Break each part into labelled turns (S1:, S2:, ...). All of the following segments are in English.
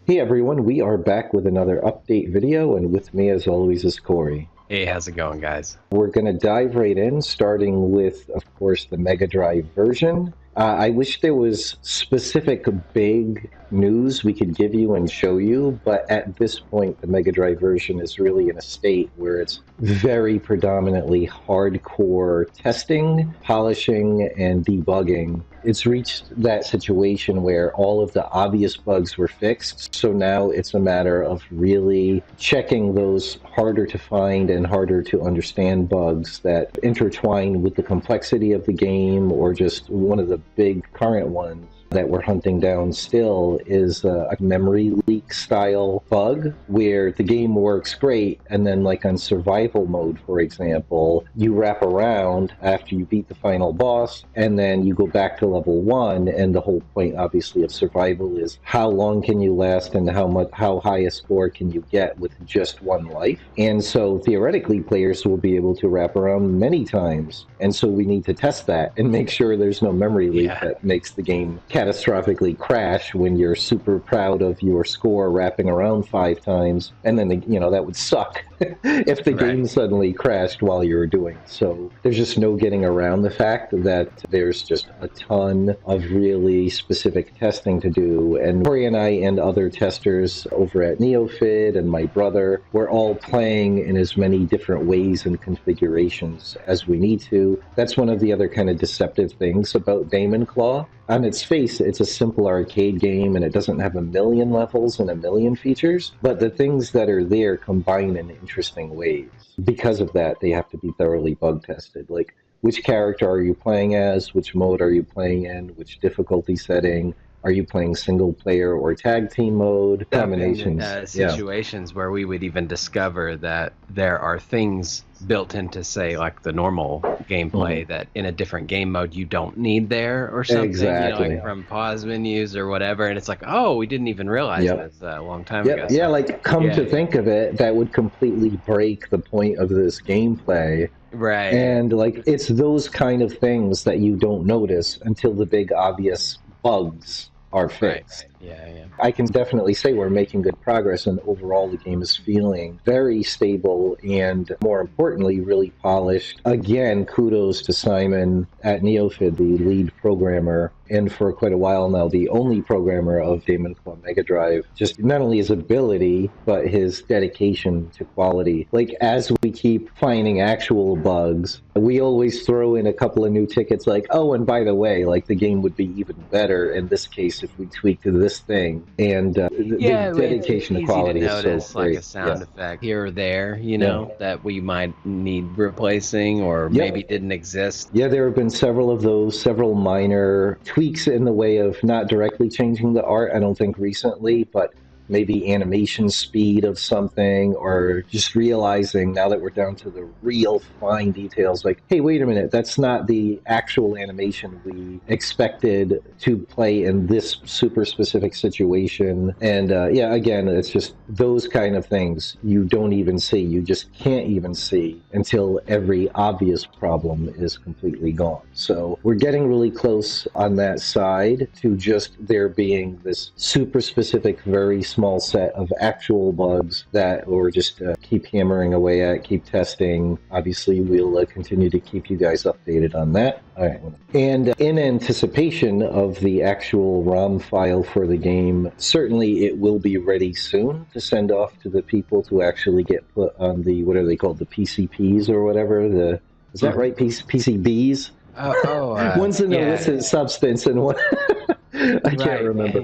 S1: Hey everyone, we are back with another update video, and with me as always is Corey.
S2: Hey, how's it going, guys?
S1: We're going to dive right in, starting with, of course, the Megadrive version. I wish there was specific big news we could give you and show you, but at this point, the Megadrive version is really in a state where it's very predominantly hardcore testing, polishing, and debugging. It's reached that situation where all of the obvious bugs were fixed, so now it's a matter of really checking those harder to find and harder to understand bugs that intertwine with the complexity of the game, or just one of the big current ones that we're hunting down still is a memory leak style bug where the game works great, and then like on survival mode, for example, you wrap around after you beat the final boss and then you go back to level 1, and the whole point obviously of survival is how long can you last and how high a score can you get with just one life. And so theoretically players will be able to wrap around many times, and so we need to test that and make sure there's no memory leak that makes the game catastrophically crash when you're super proud of your score wrapping around 5 times, and then that would suck if the game suddenly crashed while you were doing it. So there's just no getting around the fact that there's just a ton of really specific testing to do, and Corey and I and other testers over at NeoFid and my brother, we're all playing in as many different ways and configurations as we need to. That's one of the other kind of deceptive things about DaemonClaw. On its face, it's a simple arcade game and it doesn't have a million levels and a million features, but the things that are there combine in interesting ways. Because of that, they have to be thoroughly bug tested. Like, which character are you playing as? Which mode are you playing in? Which difficulty setting? Are you playing single player or tag team mode? Combinations.
S2: Situations where we would even discover that there are things built into, say, like the normal gameplay that in a different game mode you don't need there or something.
S1: Exactly.
S2: Like from pause menus or whatever, and it's like, oh, we didn't even realize this a long time ago.
S1: Yeah, like come to think of it, that would completely break the point of this gameplay.
S2: Right.
S1: And like it's those kind of things that you don't notice until the big obvious bugs are fixed.
S2: Right. Yeah.
S1: I can definitely say we're making good progress, and overall the game is feeling very stable and, more importantly, really polished. Again, kudos to Simon at NeoFid, the lead programmer, and for quite a while now the only programmer of DaemonClaw Megadrive. Just not only his ability, but his dedication to quality. Like, as we keep finding actual bugs, we always throw in a couple of new tickets like, oh, and by the way, like the game would be even better in this case if we tweaked this thing. And the dedication to quality is so great.
S2: Like a sound effect here or there, that we might need replacing or maybe didn't exist.
S1: Yeah, there have been several of those, several minor tweaks in the way of not directly changing the art, I don't think recently, but maybe animation speed of something, or just realizing now that we're down to the real fine details, like, hey, wait a minute, that's not the actual animation we expected to play in this super specific situation. And again, it's just those kind of things you don't even see, you just can't even see until every obvious problem is completely gone. So we're getting really close on that side to just there being this super specific, very small set of actual bugs that we're just keep hammering away at, keep testing. Obviously, we'll continue to keep you guys updated on that. All right. And in anticipation of the actual ROM file for the game, certainly it will be ready soon to send off to the people to actually get put on the, what are they called, the PCPs or whatever? Is that right? PCBs? One's an illicit substance and one... I can't remember.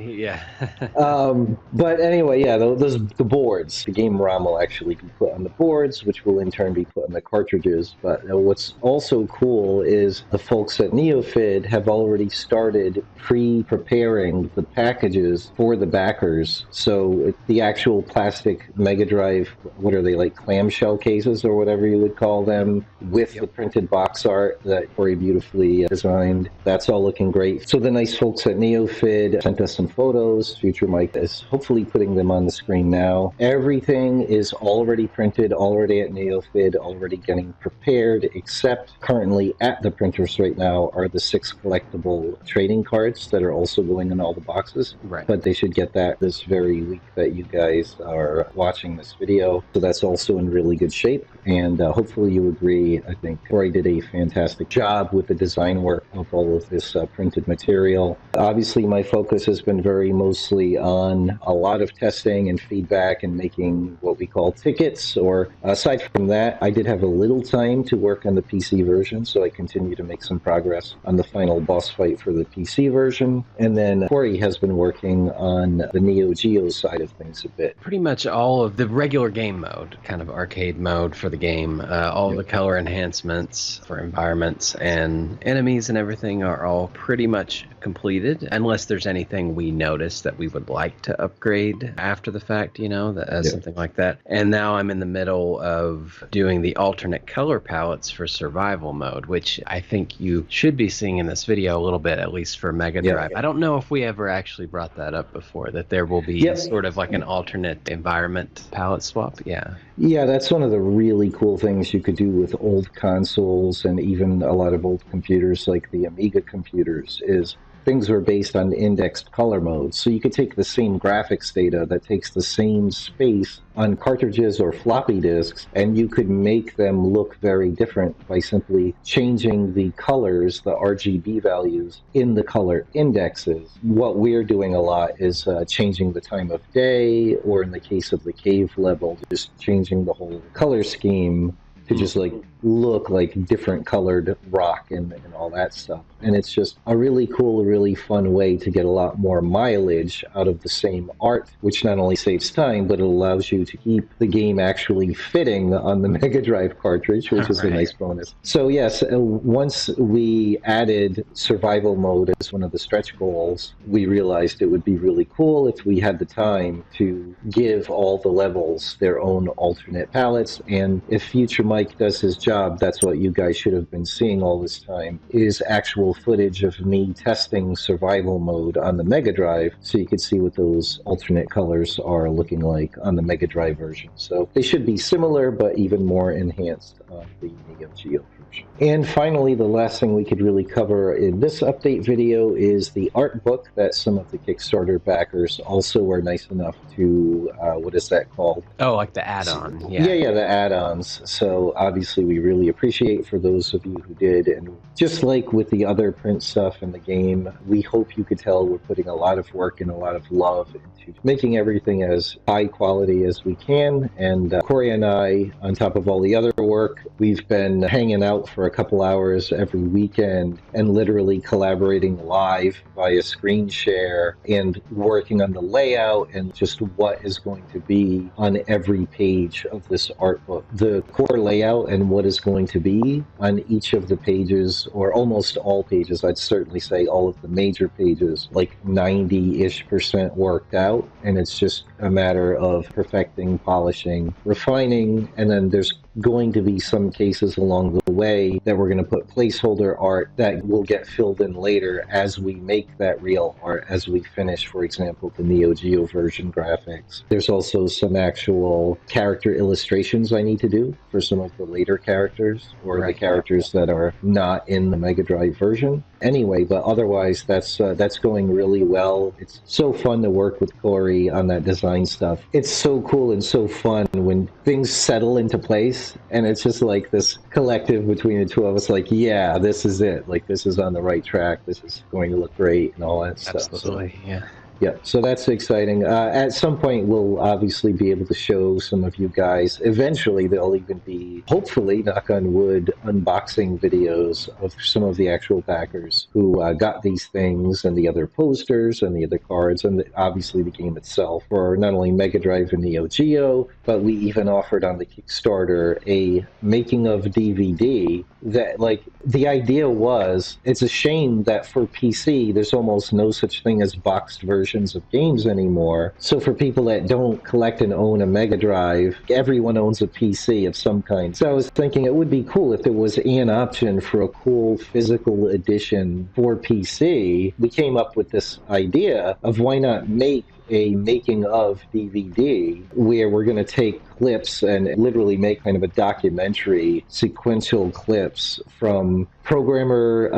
S1: But anyway, the boards. The game ROM will actually be put on the boards, which will in turn be put on the cartridges. But what's also cool is the folks at NeoFid have already started pre-preparing the packages for the backers. So the actual plastic Megadrive, what are they, like clamshell cases or whatever you would call them, with the printed box art that Corey beautifully designed. That's all looking great. So the nice folks at NeoFid NeoFid sent us some photos. Future Mike is hopefully putting them on the screen now. Everything is already printed, already at NeoFid, already getting prepared, except currently at the printers right now are the 6 collectible trading cards that are also going in all the boxes.
S2: Right.
S1: But they should get that this very week that you guys are watching this video. So that's also in really good shape. And hopefully you agree. I think Corey did a fantastic job with the design work of all of this printed material. Obviously, my focus has been very mostly on a lot of testing and feedback and making what we call tickets. Or aside from that, I did have a little time to work on the PC version, so I continue to make some progress on the final boss fight for the PC version. And then Corey has been working on the Neo Geo side of things a bit.
S2: Pretty much all of the regular game mode, kind of arcade mode for the game, all of the color enhancements for environments and enemies and everything are all pretty much completed, unless there's anything we notice that we would like to upgrade after the fact, something like that. And now I'm in the middle of doing the alternate color palettes for survival mode, which I think you should be seeing in this video a little bit, at least for Megadrive. I don't know if we ever actually brought that up before, that there will be sort of like an alternate environment palette swap. Yeah,
S1: that's one of the really cool things you could do with old consoles and even a lot of old computers like the Amiga computers is things were based on indexed color modes. So you could take the same graphics data that takes the same space on cartridges or floppy disks, and you could make them look very different by simply changing the colors, the RGB values, in the color indexes. What we're doing a lot is changing the time of day, or in the case of the cave level, just changing the whole color scheme to just like look like different colored rock and all that stuff. And it's just a really cool, really fun way to get a lot more mileage out of the same art, which not only saves time, but it allows you to keep the game actually fitting on the Megadrive cartridge, which is a nice bonus. So yes, once we added survival mode as one of the stretch goals, we realized it would be really cool if we had the time to give all the levels their own alternate palettes. And if Future Mike does his job, that's what you guys should have been seeing all this time, is actual footage of me testing survival mode on the Megadrive, so you could see what those alternate colors are looking like on the Megadrive version. So they should be similar, but even more enhanced on the Neo Geo version. And finally, the last thing we could really cover in this update video is the art book that some of the Kickstarter backers also were nice enough to, what is that called?
S2: Oh, like the add-on.
S1: Yeah, the add-ons. So obviously we really appreciate for those of you who did. And just like with the other print stuff in the game, we hope you could tell we're putting a lot of work and a lot of love into making everything as high quality as we can. And Corey and I, on top of all the other work, we've been hanging out for a couple hours every weekend and literally collaborating live via screen share and working on the layout and just what is going to be on every page of this art book. The core layout and what is going to be on each of the pages, or almost all pages, I'd certainly say all of the major pages, like 90-ish% worked out, and it's just a matter of perfecting, polishing, refining, and then there's going to be some cases along the way that we're going to put placeholder art that will get filled in later as we make that real art, as we finish, for example, the Neo Geo version graphics. There's also some actual character illustrations I need to do for some of the later characters, or the characters that are not in the Megadrive version. Anyway, but otherwise, that's going really well. It's so fun to work with Corey on that design stuff. It's so cool and so fun when things settle into place, and it's just like this collective between the two of us, like, yeah, this is it. Like, this is on the right track. This is going to look great and all that stuff.
S2: Absolutely, yeah.
S1: Yeah, so that's exciting. At some point, we'll obviously be able to show some of you guys. Eventually, there'll even be, hopefully, knock on wood, unboxing videos of some of the actual backers who got these things and the other posters and the other cards and obviously the game itself for not only Megadrive and Neo Geo, but we even offered on the Kickstarter a making of DVD that, like, the idea was, it's a shame that for PC, there's almost no such thing as boxed versions editions of games anymore. So for people that don't collect and own a Mega Drive, everyone owns a PC of some kind. So I was thinking it would be cool if there was an option for a cool physical edition for PC. We came up with this idea of why not make a making of DVD where we're going to take clips and literally make kind of a documentary, sequential clips from Programmer.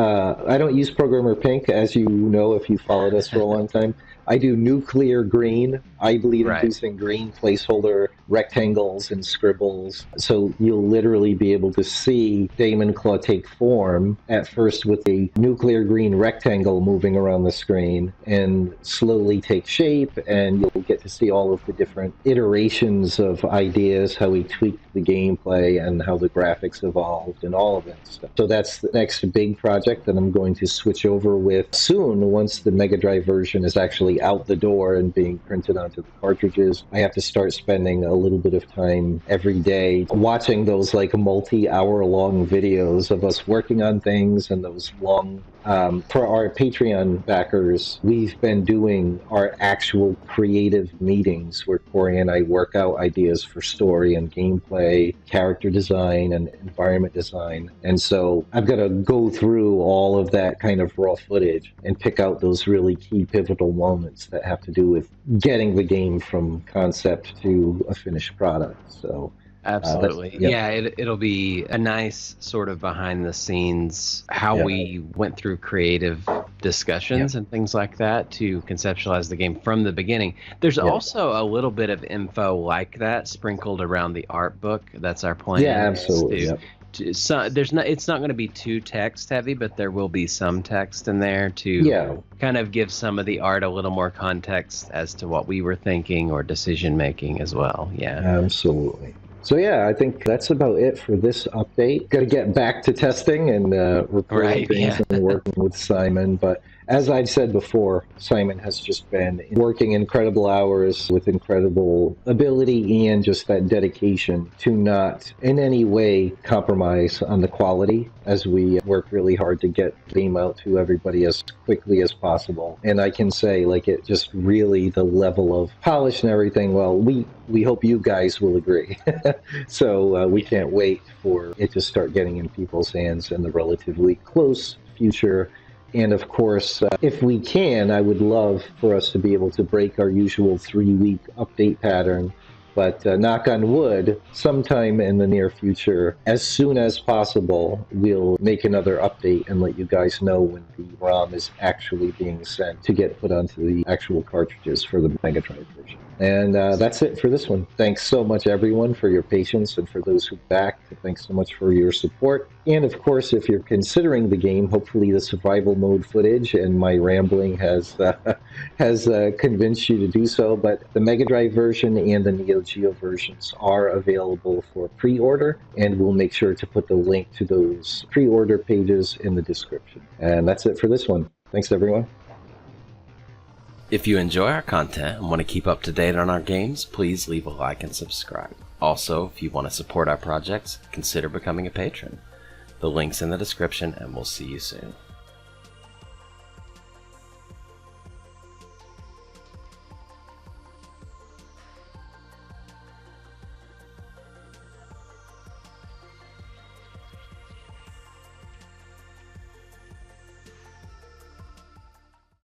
S1: I don't use Programmer Pink, as you know if you followed us for a long time. I do nuclear green, eye bleed inducing green placeholder rectangles and scribbles. So you'll literally be able to see DaemonClaw take form at first with a nuclear green rectangle moving around the screen and slowly take shape, and you'll get to see all of the different iterations of ideas, how he tweaked the gameplay and how the graphics evolved and all of that stuff. So that's the next big project that I'm going to switch over with soon once the Mega Drive version is actually out the door and being printed onto the cartridges. I have to start spending a little bit of time every day watching those like multi-hour long videos of us working on things, and those long for our Patreon backers, we've been doing our actual creative meetings where Corey and I work out ideas for story and gameplay, character design, and environment design. And so I've got to go through all of that kind of raw footage and pick out those really key pivotal moments that have to do with getting the game from concept to a finished product. So
S2: absolutely. It'll be a nice sort of behind the scenes how we went through creative discussions and things like that to conceptualize the game from the beginning. There's also a little bit of info like that sprinkled around the art book. That's our plan.
S1: Yeah, absolutely.
S2: It's not going to be too text heavy, but there will be some text in there to kind of give some of the art a little more context as to what we were thinking or decision making as well. Yeah,
S1: absolutely. So I think that's about it for this update. Got to get back to testing and recording things and working with Simon. But as I've said before, Simon has just been working incredible hours with incredible ability and just that dedication to not in any way compromise on the quality as we work really hard to get the game out to everybody as quickly as possible. And I can say, like, it just really, the level of polish and everything, well, we hope you guys will agree. So we can't wait for it to start getting in people's hands in the relatively close future. And of course, if we can, I would love for us to be able to break our usual 3-week update pattern. But knock on wood, sometime in the near future, as soon as possible, we'll make another update and let you guys know when the ROM is actually being sent to get put onto the actual cartridges for the Mega Drive version. And that's it for this one. Thanks so much, everyone, for your patience, and for those who backed, thanks so much for your support. And of course, if you're considering the game, hopefully the survival mode footage and my rambling has convinced you to do so. But the Mega Drive version and the Neo Geo versions are available for pre-order, and we'll make sure to put the link to those pre-order pages in the description. And that's it for this one. Thanks, everyone.
S2: If you enjoy our content and want to keep up to date on our games, please leave a like and subscribe. Also, if you want to support our projects, consider becoming a patron. The link's in the description, and we'll see you soon.